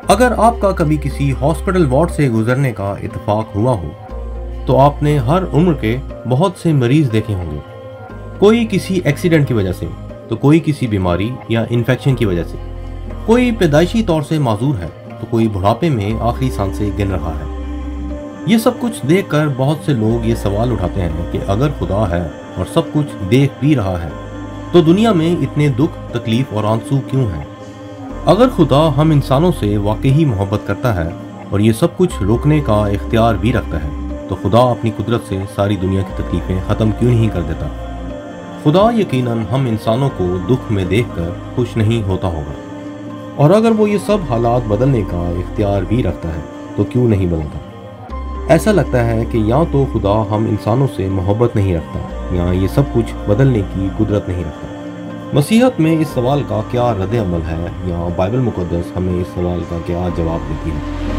اگر آپ کا کبھی کسی ہاسپٹل وارڈ سے گزرنے کا اتفاق ہوا ہو تو آپ نے ہر عمر کے بہت سے مریض دیکھے ہوں گے. کوئی کسی ایکسیڈنٹ کی وجہ سے تو کوئی کسی بیماری یا انفیکشن کی وجہ سے. کوئی پیدائشی طور سے معذور ہے تو کوئی بڑھاپے میں آخری سانسیں گن رہا ہے. یہ سب کچھ دیکھ کر بہت سے لوگ یہ سوال اٹھاتے ہیں کہ اگر خدا ہے اور سب کچھ دیکھ بھی رہا ہے تو دنیا میں اتنے دکھ، تکلیف اور آنسو کیوں ہیں؟ اگر خدا ہم انسانوں سے واقعی محبت کرتا ہے اور یہ سب کچھ روکنے کا اختیار بھی رکھتا ہے تو خدا اپنی قدرت سے ساری دنیا کی تکلیفیں ختم کیوں نہیں کر دیتا؟ خدا یقیناً ہم انسانوں کو دکھ میں دیکھ کر خوش نہیں ہوتا ہوگا، اور اگر وہ یہ سب حالات بدلنے کا اختیار بھی رکھتا ہے تو کیوں نہیں بدلتا؟ ایسا لگتا ہے کہ یا تو خدا ہم انسانوں سے محبت نہیں رکھتا یا یہ سب کچھ بدلنے کی قدرت نہیں رکھتا. مسیحیت میں اس سوال کا کیا رد عمل ہے، یا بائبل مقدس ہمیں اس سوال کا کیا جواب دیتی ہے؟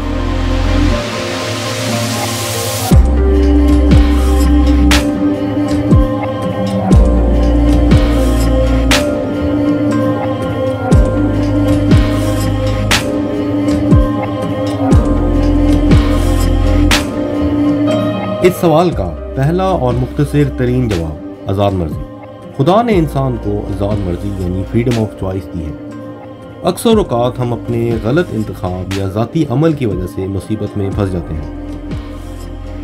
اس سوال کا پہلا اور مختصر ترین جواب آزاد مرضی. خدا نے انسان کو آزاد مرضی یعنی فریڈم آف چوائس دی ہے. اکثر اوقات ہم اپنے غلط انتخاب یا ذاتی عمل کی وجہ سے مصیبت میں پھنس جاتے ہیں.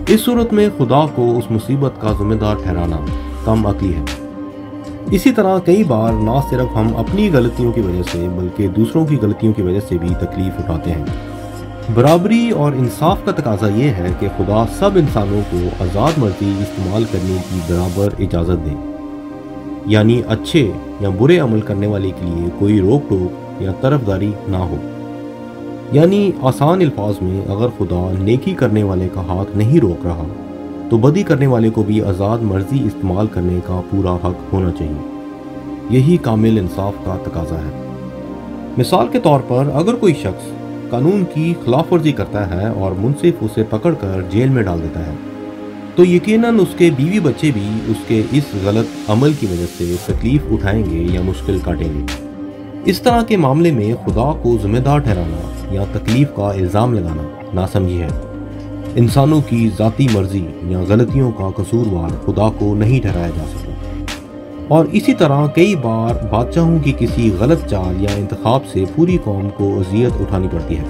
اس صورت میں خدا کو اس مصیبت کا ذمہ دار ٹھہرانا کم عقلی ہے. اسی طرح کئی بار نہ صرف ہم اپنی غلطیوں کی وجہ سے بلکہ دوسروں کی غلطیوں کی وجہ سے بھی تکلیف اٹھاتے ہیں. برابری اور انصاف کا تقاضا یہ ہے کہ خدا سب انسانوں کو آزاد مرضی استعمال کرنے کی برابر اجازت دے، یعنی اچھے یا برے عمل کرنے والے کے لیے کوئی روک ٹوک یا طرفداری نہ ہو. یعنی آسان الفاظ میں، اگر خدا نیکی کرنے والے کا ہاتھ نہیں روک رہا تو بدی کرنے والے کو بھی آزاد مرضی استعمال کرنے کا پورا حق ہونا چاہیے. یہی کامل انصاف کا تقاضا ہے. مثال کے طور پر، اگر کوئی شخص قانون کی خلاف ورزی کرتا ہے اور منصف اسے پکڑ کر جیل میں ڈال دیتا ہے تو یقیناً اس کے بیوی بچے بھی اس کے اس غلط عمل کی وجہ سے تکلیف اٹھائیں گے یا مشکل کاٹیں گے. اس طرح کے معاملے میں خدا کو ذمہ دار ٹھہرانا یا تکلیف کا الزام لگانا ناسمجھی ہے. انسانوں کی ذاتی مرضی یا غلطیوں کا قصوروار خدا کو نہیں ٹھہرایا جا سکتا. اور اسی طرح کئی بار بادشاہوں کی کسی غلط چال یا انتخاب سے پوری قوم کو اذیت اٹھانی پڑتی ہے،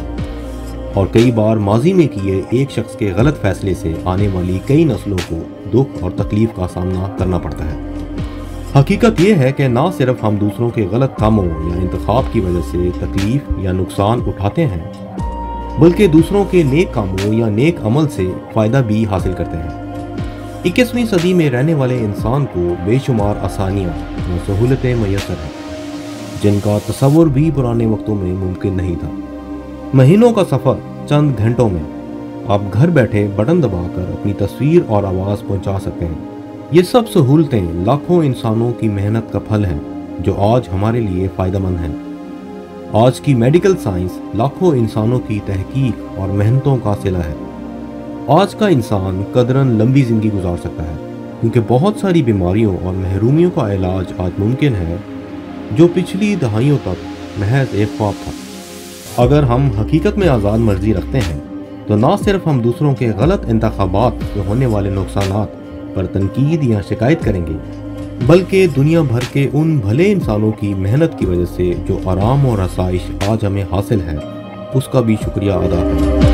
اور کئی بار ماضی میں کیے ایک شخص کے غلط فیصلے سے آنے والی کئی نسلوں کو دکھ اور تکلیف کا سامنا کرنا پڑتا ہے. حقیقت یہ ہے کہ نہ صرف ہم دوسروں کے غلط کاموں یا انتخاب کی وجہ سے تکلیف یا نقصان اٹھاتے ہیں بلکہ دوسروں کے نیک کاموں یا نیک عمل سے فائدہ بھی حاصل کرتے ہیں. 21ویں صدی میں رہنے والے انسان کو بے شمار آسانیاں اور سہولتیں میسر ہیں جن کا تصور بھی پرانے وقتوں میں ممکن نہیں تھا. مہینوں کا سفر چند گھنٹوں میں آپ گھر بیٹھے بٹن دبا کر اپنی تصویر اور آواز پہنچا سکتے ہیں. یہ سب سہولتیں لاکھوں انسانوں کی محنت کا پھل ہیں جو آج ہمارے لیے فائدہ مند ہیں. آج کی میڈیکل سائنس لاکھوں انسانوں کی تحقیق اور محنتوں کا صلہ ہے. آج کا انسان قدراً لمبی زندگی گزار سکتا ہے کیونکہ بہت ساری بیماریوں اور محرومیوں کا علاج آج ممکن ہے جو پچھلی دہائیوں تک محض ایک خواب تھا. اگر ہم حقیقت میں آزاد مرضی رکھتے ہیں تو نہ صرف ہم دوسروں کے غلط انتخابات سے ہونے والے نقصانات پر تنقید یا شکایت کریں گے بلکہ دنیا بھر کے ان بھلے انسانوں کی محنت کی وجہ سے جو آرام اور آسائش آج ہمیں حاصل ہے اس کا بھی شکریہ ادا کریں گے.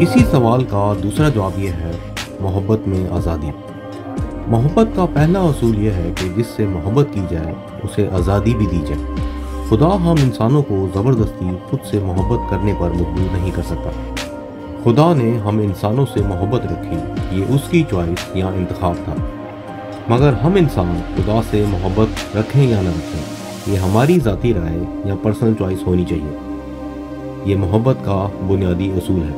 اسی سوال کا دوسرا جواب یہ ہے، محبت میں آزادی. محبت کا پہلا اصول یہ ہے کہ جس سے محبت کی جائے اسے آزادی بھی دی جائے. خدا ہم انسانوں کو زبردستی خود سے محبت کرنے پر مجبور نہیں کر سکتا. خدا نے ہم انسانوں سے محبت رکھی، یہ اس کی چوائس یا انتخاب تھا. مگر ہم انسان خدا سے محبت رکھیں یا نہ رکھیں، یہ ہماری ذاتی رائے یا پرسنل چوائس ہونی چاہیے. یہ محبت کا بنیادی اصول ہے.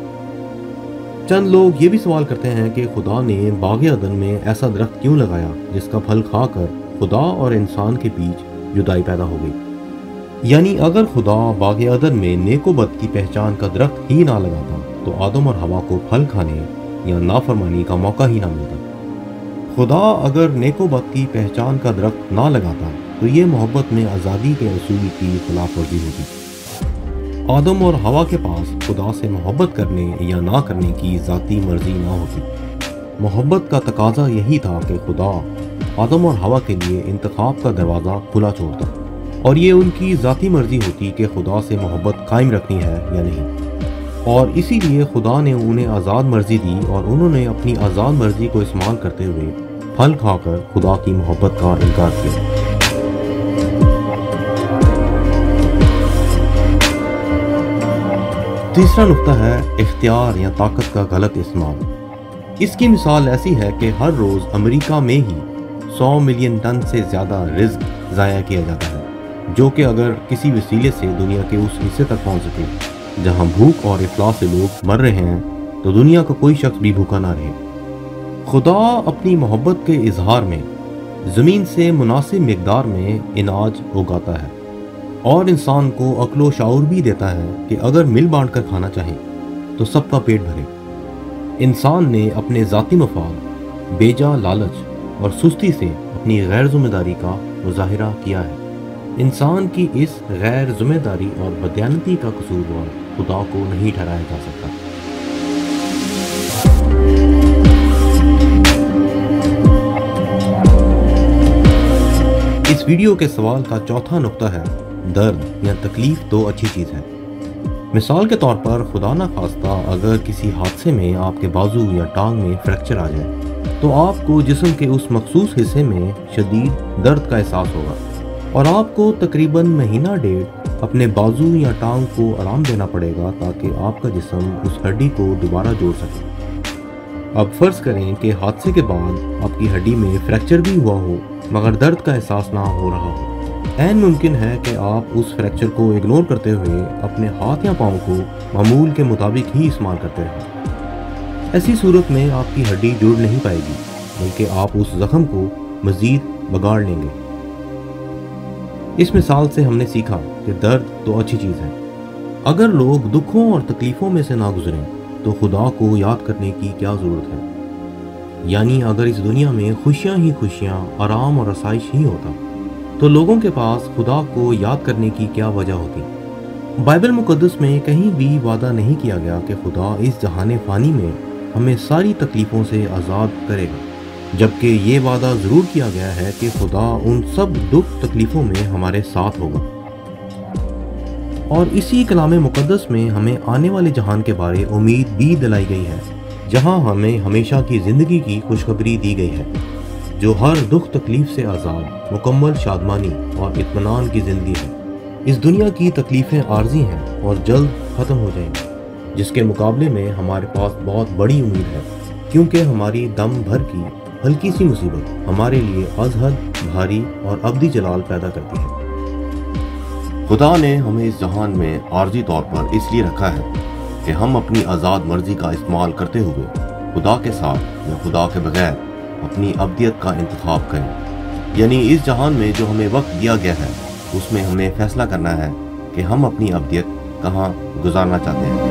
چند لوگ یہ بھی سوال کرتے ہیں کہ خدا نے باغ عدن میں ایسا درخت کیوں لگایا جس کا پھل کھا کر خدا اور انسان کے بیچ جدائی پیدا ہو گئی. یعنی اگر خدا باغ عدن میں نیک و بد کی پہچان کا درخت ہی نہ لگاتا تو آدم اور حوا کو پھل کھانے یا نافرمانی کا موقع ہی نہ ملتا. خدا اگر نیک و بد کی پہچان کا درخت نہ لگاتا تو یہ محبت میں آزادی کے اصول کی خلاف ورزی ہوتی۔ آدم اور حوا کے پاس خدا سے محبت کرنے یا نہ کرنے کی ذاتی مرضی نہ ہوتی۔ محبت کا تقاضا یہی تھا کہ خدا آدم اور حوا کے لیے انتخاب کا دروازہ کھلا چھوڑتا، اور یہ ان کی ذاتی مرضی ہوتی کہ خدا سے محبت قائم رکھنی ہے یا نہیں، اور اسی لیے خدا نے انہیں آزاد مرضی دی اور انہوں نے اپنی آزاد مرضی کو استعمال کرتے ہوئے پھل کھا کر خدا کی محبت کا انکار کیا۔ تیسرا نقطہ ہے اختیار یا طاقت کا غلط استعمال۔ اس کی مثال ایسی ہے کہ ہر روز امریکہ میں ہی 100 ملین ٹن سے زیادہ رزق ضائع کیا جاتا ہے، جو کہ اگر کسی وسیلے سے دنیا کے اس حصے تک پہنچ سکے جہاں بھوک اور افلاس سے لوگ مر رہے ہیں تو دنیا کا کوئی شخص بھی بھوکا نہ رہے۔ خدا اپنی محبت کے اظہار میں زمین سے مناسب مقدار میں اناج اگاتا ہے اور انسان کو عقل و شعور بھی دیتا ہے کہ اگر مل بانٹ کر کھانا چاہے تو سب کا پیٹ بھرے۔ انسان نے اپنے ذاتی مفاد، بیجا لالچ اور سستی سے اپنی غیر ذمہ داری کا مظاہرہ کیا ہے۔ انسان کی اس غیر ذمہ داری اور بدیانتی کا قصوروار خدا کو نہیں ٹھہرایا جا سکتا۔ اس ویڈیو کے سوال کا چوتھا نقطہ ہے درد یا تکلیف تو اچھی چیز ہے۔ مثال کے طور پر خدا نہ خواستہ اگر کسی حادثے میں آپ کے بازو یا ٹانگ میں فریکچر آ جائے تو آپ کو جسم کے اس مخصوص حصے میں شدید درد کا احساس ہوگا، اور آپ کو تقریباً مہینہ ڈیڑھ اپنے بازو یا ٹانگ کو آرام دینا پڑے گا تاکہ آپ کا جسم اس ہڈی کو دوبارہ جوڑ سکے۔ اب فرض کریں کہ حادثے کے بعد آپ کی ہڈی میں فریکچر بھی ہوا ہو مگر درد کا احساس نہ ہو رہا ہو۔ عین ممکن ہے کہ آپ اس فریکچر کو اگنور کرتے ہوئے اپنے ہاتھ یا پاؤں کو معمول کے مطابق ہی استعمال کرتے رہیں۔ ایسی صورت میں آپ کی ہڈی جڑ نہیں پائے گی بلکہ آپ اس زخم کو مزید بگاڑ لیں گے۔ اس مثال سے ہم نے سیکھا کہ درد تو اچھی چیز ہے۔ اگر لوگ دکھوں اور تکلیفوں میں سے نہ گزریں تو خدا کو یاد کرنے کی کیا ضرورت ہے؟ یعنی اگر اس دنیا میں خوشیاں ہی خوشیاں، آرام اور آسائش ہی ہوتا تو لوگوں کے پاس خدا کو یاد کرنے کی کیا وجہ ہوتی؟ بائبل مقدس میں کہیں بھی وعدہ نہیں کیا گیا کہ خدا اس جہان فانی میں ہمیں ساری تکلیفوں سے آزاد کرے گا، جبکہ یہ وعدہ ضرور کیا گیا ہے کہ خدا ان سب دکھ تکلیفوں میں ہمارے ساتھ ہوگا۔ اور اسی کلام مقدس میں ہمیں آنے والے جہان کے بارے امید بھی دلائی گئی ہے، جہاں ہمیں ہمیشہ کی زندگی کی خوشخبری دی گئی ہے، جو ہر دکھ تکلیف سے آزاد، مکمل شادمانی اور اطمینان کی زندگی ہے۔ اس دنیا کی تکلیفیں عارضی ہیں اور جلد ختم ہو جائیں گی، جس کے مقابلے میں ہمارے پاس بہت بڑی امید ہے، کیونکہ ہماری دم بھر کی ہلکی سی مصیبت ہمارے لیے ازحد بھاری اور ابدی جلال پیدا کرتی ہے۔ خدا نے ہمیں اس جہان میں عارضی طور پر اس لیے رکھا ہے کہ ہم اپنی آزاد مرضی کا استعمال کرتے ہوئے خدا کے ساتھ یا خدا کے بغیر اپنی ابدیت کا انتخاب کریں۔ یعنی اس جہان میں جو ہمیں وقت دیا گیا ہے اس میں ہمیں فیصلہ کرنا ہے کہ ہم اپنی ابدیت کہاں گزارنا چاہتے ہیں۔